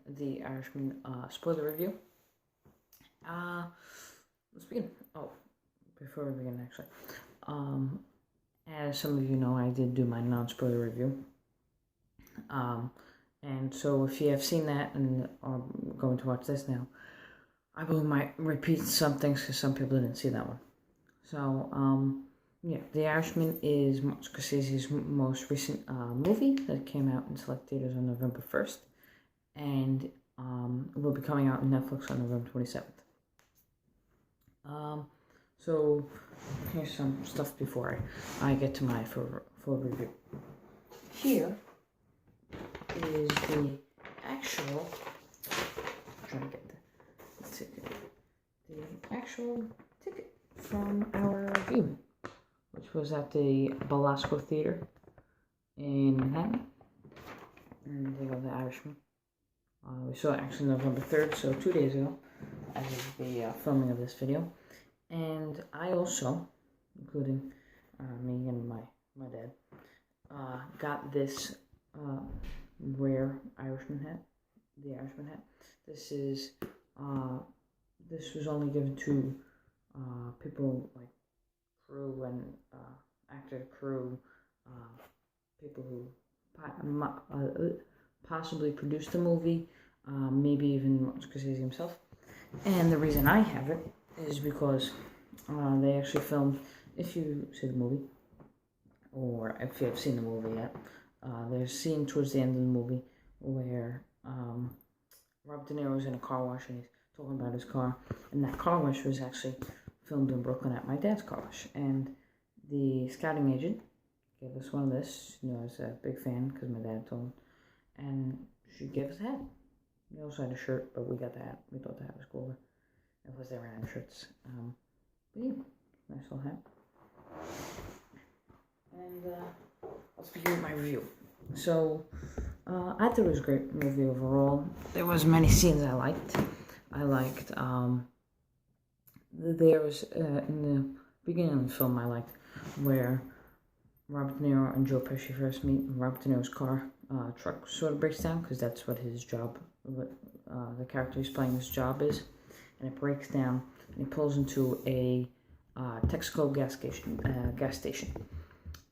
The Irishman spoiler review. Let's begin. Oh, before we begin, actually, as some of you know, I did do my non-spoiler review. And so if you have seen that and are going to watch this now, I might repeat some things because some people didn't see that one. So, yeah, The Irishman is Martin Scorsese's most recent movie that came out in select theaters on November 1st, and it will be coming out on Netflix on November 27th. So here's some stuff before I get to my full review. Here is the actual, I'm trying to get the ticket, the actual ticket from our viewing, which was at the Belasco Theater in Manhattan, and they go The Irishman. We saw it actually November 3rd, so 2 days ago, as of the filming of this video. And I also, including me and my dad, got this rare Irishman hat, the Irishman hat. This was only given to people like crew and actor crew, people who possibly produced the movie, maybe even Martin Scorsese himself. And the reason I have it is because they actually filmed, if you see the movie, or if you have seen the movie yet, there's a scene towards the end of the movie where Robert De Niro's in a car wash and he's talking about his car, and that car wash was actually filmed in Brooklyn at my dad's car wash, and the scouting agent gave us one of this. You know, I was a big fan because my dad told him, and she gave us a hat. We also had a shirt, but we got the hat. We thought the hat was cooler. It was their own shirts. But yeah, nice little hat. And let's begin with my review. So, I thought it was a great movie overall. There was many scenes I liked. There was, in the beginning of the film, I liked where Robert De Niro and Joe Pesci first meet, and Robert De Niro's truck sort of breaks down, because that's what his job, the character he's playing, his job is, and it breaks down, and he pulls into a Texaco gas station,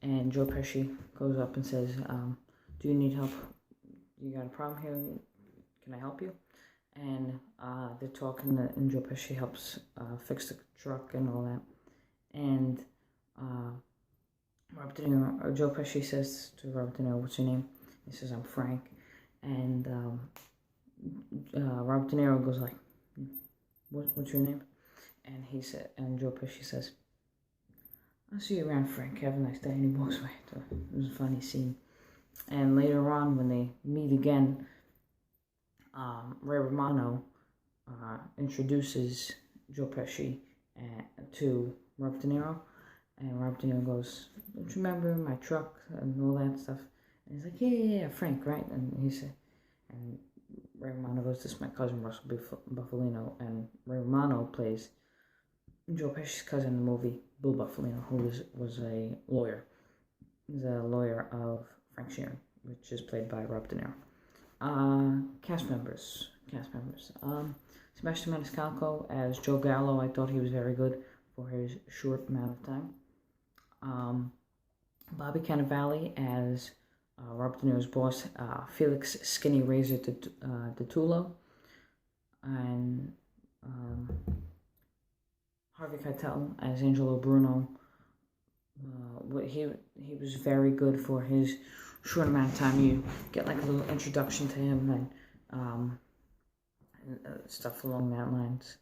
and Joe Pesci goes up and says, do you need help? You got a problem here? Can I help you? And they're talking, and Joe Pesci helps fix the truck and all that, and Joe Pesci says to Robert De Niro, what's your name? He says, I'm Frank. And Robert De Niro goes like, what's your name? And Joe Pesci says, I'll see you around, Frank. Have a nice day. And he walks away. So it was a funny scene. And later on, when they meet again, Ray Romano introduces Joe Pesci to Robert De Niro. And Robert De Niro goes, don't you remember my truck and all that stuff? And he's like, yeah, Frank, right? And he said, and Ray Romano goes, this is my cousin Russell Buffalino. And Ray Romano plays Joe Pesci's cousin in the movie, Bill Buffalino, who was a lawyer. He's a lawyer of Frank Sheeran, which is played by Robert De Niro. Cast members. Sebastian Maniscalco as Joe Gallo. I thought he was very good for his short amount of time. Bobby Cannavale as Robert De Niro's boss, Felix Skinny Razor DiTullo, and Harvey Keitel as Angelo Bruno. He was very good for his short amount of time. You get like a little introduction to him and stuff along that lines.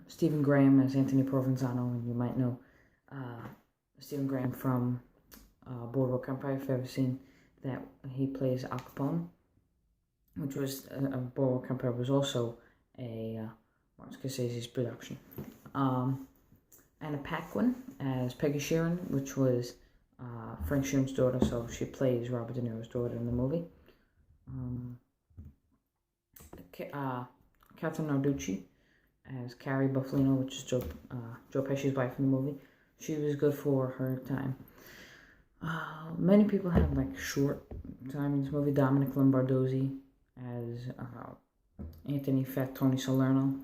Stephen Graham as Anthony Provenzano, and you might know Stephen Graham from Boardwalk Empire, if you've ever seen that. He plays Al Capone, which was Boardwalk Empire was also a Martin Scorsese's production. Anna Paquin as Peggy Sheeran, which was Frank Sheeran's daughter, so she plays Robert De Niro's daughter in the movie. Catherine Narducci as Carrie Buffalino, which is Joe Pesci's wife in the movie. She was good for her time. Many people have like short time in this movie. Dominic Lombardozzi as Anthony Fat Tony Salerno.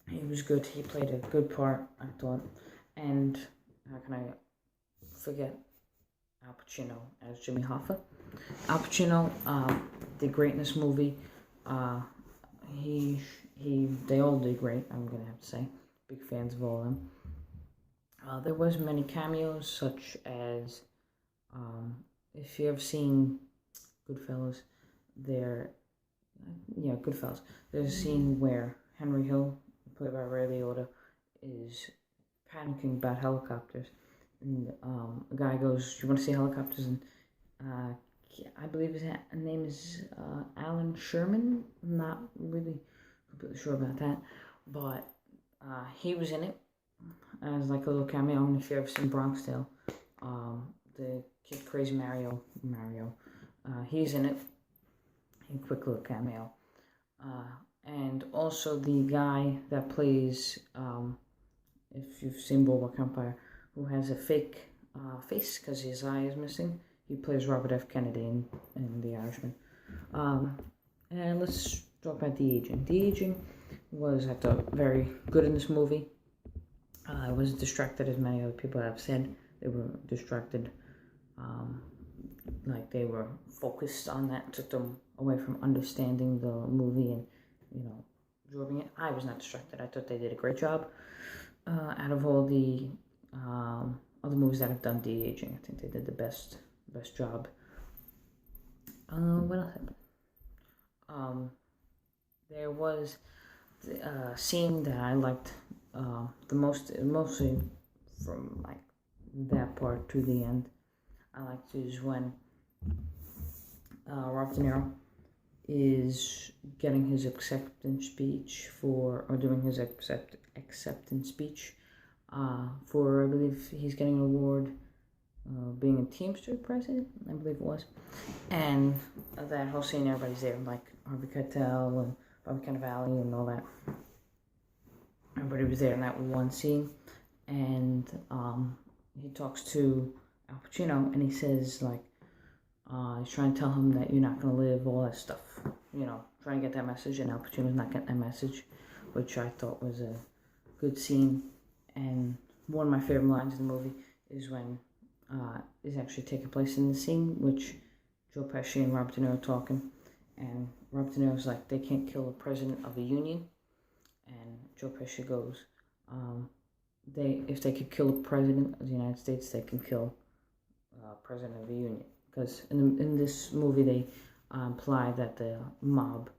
He was good. He played a good part, I thought. And how can I forget Al Pacino as Jimmy Hoffa? Al Pacino did great in this movie. They all did great, I'm gonna have to say. Big fans of all of them. There was many cameos, such as if you ever seen Goodfellas, Goodfellas. There's a scene where Henry Hill, played by Ray Liotta, is panicking about helicopters, and a guy goes, "You want to see helicopters?" And I believe his name is Alan Sherman. I'm not really completely sure about that, but he was in it as like a little cameo. And if you ever seen Bronx Tale, the kid Crazy Mario, he's in it. A quick little cameo. And also the guy that plays, if you've seen Boardwalk Empire, who has a fake face because his eye is missing. He plays Robert F. Kennedy in The Irishman. And let's talk about the aging. The aging was, I thought, very good in this movie. I was distracted, as many other people have said. They were distracted, like they were focused on that, took them away from understanding the movie and, absorbing it. I was not distracted. I thought they did a great job. Out of all the other movies that have done de-aging, I think they did the best job. What else happened? There was a scene that I liked the most, mostly from like that part to the end. I liked is when Robert De Niro is getting his acceptance speech doing his acceptance speech for, I believe he's getting an award being a Teamster president, I believe it was. And that whole scene, everybody's there, like Harvey Keitel and Bobby Cannavale and all that. Everybody was there in that one scene. And he talks to Al Pacino and he says, like, he's trying to tell him that you're not going to live, all that stuff. Trying to get that message, and Al Pacino's not getting that message, which I thought was a good scene. And one of my favorite lines in the movie is when is actually taking place in the scene, which Joe Pesci and Robert De Niro are talking, and Robert De Niro's like, they can't kill the president of a union, and Joe Pesci goes, if they could kill the president of the United States, they can kill president of the union. Because in this movie, they imply that the mob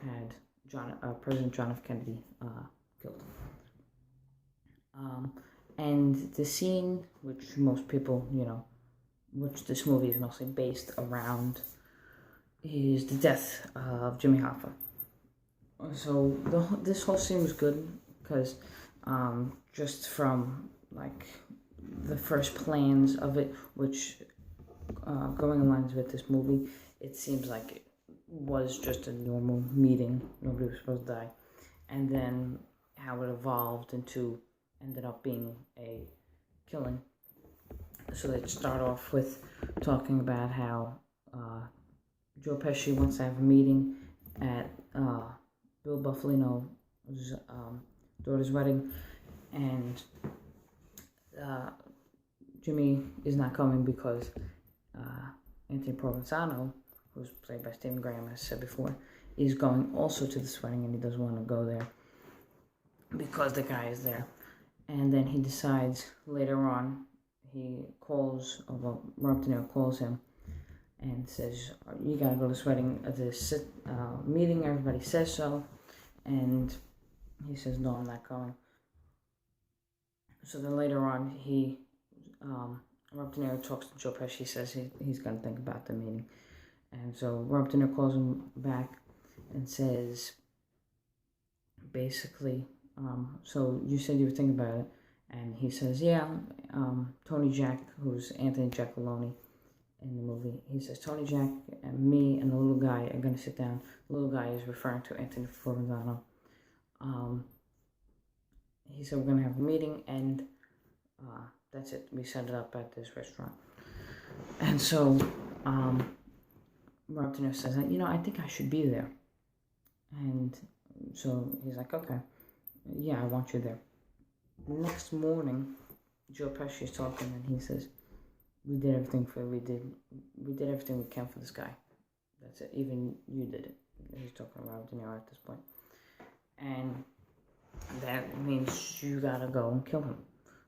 had President John F. Kennedy killed. And the scene, which most people, which this movie is mostly based around, is the death of Jimmy Hoffa. So this whole scene was good because just from like the first plans of it, which going in lines with this movie, it seems like it was just a normal meeting. Nobody was supposed to die. And then how it evolved ended up being a killing. So they'd start off with talking about how Joe Pesci wants to have a meeting at Bill Buffalino's daughter's wedding, and Jimmy is not coming because Anthony Provenzano, who's played by Stephen Graham, as I said before, is going also to this wedding, and he doesn't want to go there because the guy is there. And then he decides later on, Robert De Niro calls him and says, you gotta go to this wedding, this meeting, everybody says so. And he says, no, I'm not going. So then later on, Robert De Niro talks to Joe Pesci. He says he's going to think about the meeting. And so Robert De Niro calls him back and says, basically, so you said you were thinking about it. And he says, yeah, Tony Jack, who's Anthony Giacolone in the movie, he says, Tony Jack and me and the little guy are going to sit down. The little guy is referring to Anthony Provenzano. He said, we're going to have a meeting, and that's it. We set it up at this restaurant. And so Rob De Niro says, I think I should be there. And so he's like, okay, yeah, I want you there. The next morning, Joe Pesci is talking, and he says, we did everything we can for this guy. That's it. Even you did it. He's talking about De Niro at this point. And that means you gotta go and kill him.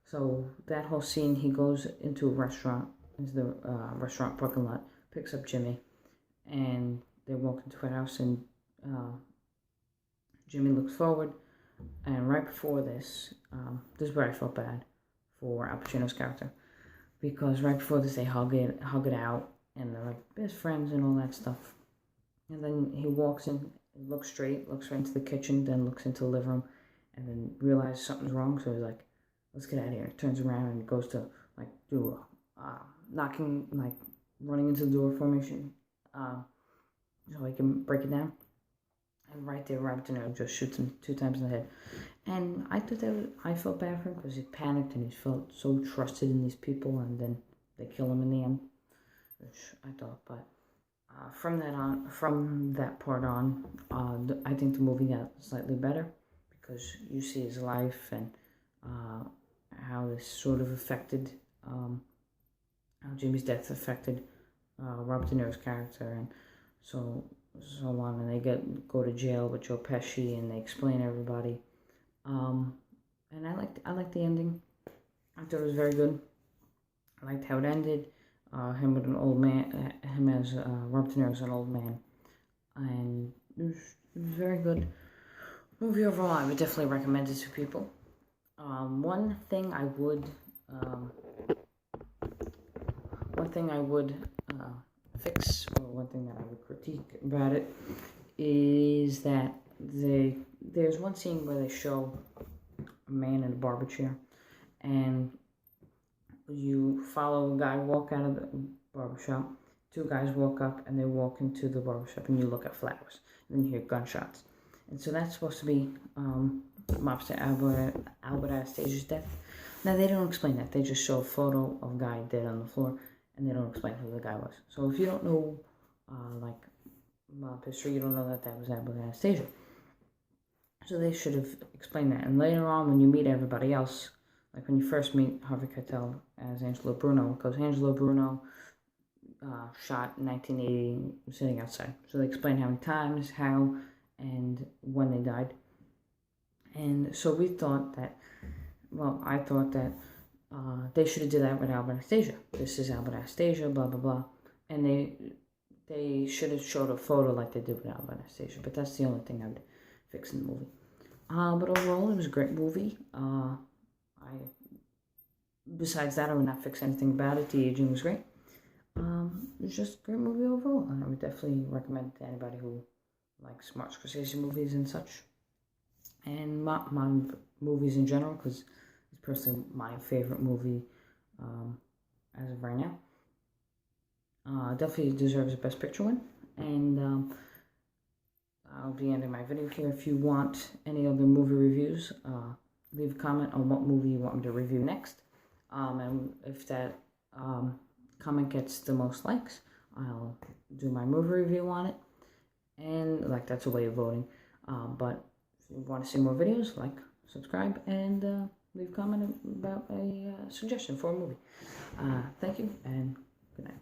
So that whole scene, he goes into a restaurant, into the restaurant parking lot, picks up Jimmy, and they walk into a house, and Jimmy looks forward, and right before this, this is where I felt bad for Al Pacino's character, because right before this they hug it out, and they're like best friends and all that stuff. And then he walks in, looks straight into the kitchen, then looks into the living room, and then realizes something's wrong. So he's like, "Let's get out of here." Turns around and goes to like do a knocking, like running into the door formation, so he can break it down. And right there, Robert De Niro just shoots him 2 times in the head. And I thought I felt bad for him because he panicked and he felt so trusted in these people, and then they kill him in the end, which I thought. But from that part on, I think the movie got slightly better because you see his life and how this sort of affected, how Jimmy's death affected Robert De Niro's character, and so on, and they go to jail with Joe Pesci, and they explain everybody. And I liked the ending. I thought it was very good. I liked how it ended. Him with an old man, him as Robert De Niro as an old man, and it was very good. Movie overall, I would definitely recommend it to people. One thing I would fix, or one thing that I would critique about it, is that there's one scene where they show a man in a barber chair, and you follow a guy walk out of the barbershop. 2 guys walk up, and they walk into the barbershop, and you look at flowers, and then you hear gunshots. And so that's supposed to be Mobster Albert Anastasia's death. Now, they don't explain that. They just show a photo of a guy dead on the floor, and they don't explain who the guy was. So if you don't know, like, mob history, you don't know that was Albert Anastasia. So they should have explained that. And later on, when you meet everybody else, like when you first meet Harvey Keitel as Angelo Bruno, because Angelo Bruno shot in 1980 sitting outside. So they explain how many times, how, and when they died. And so we thought that, I thought that they should have did that with Albert Anastasia. This is Albert Anastasia, blah, blah, blah. And they should have showed a photo like they did with Albert Anastasia. But that's the only thing I would fix in the movie. But overall, it was a great movie. Besides that, I would not fix anything about it. The aging was great. It was just a great movie overall. And I would definitely recommend it to anybody who likes Martin Scorsese movies and such. And my movies in general, because it's personally my favorite movie as of right now. Definitely deserves a Best Picture win. And I'll be ending my video here. If you want any other movie reviews, leave a comment on what movie you want me to review next. And if that comment gets the most likes, I'll do my movie review on it. And that's a way of voting. But if you want to see more videos, subscribe, and leave a comment about a suggestion for a movie. Thank you, and good night.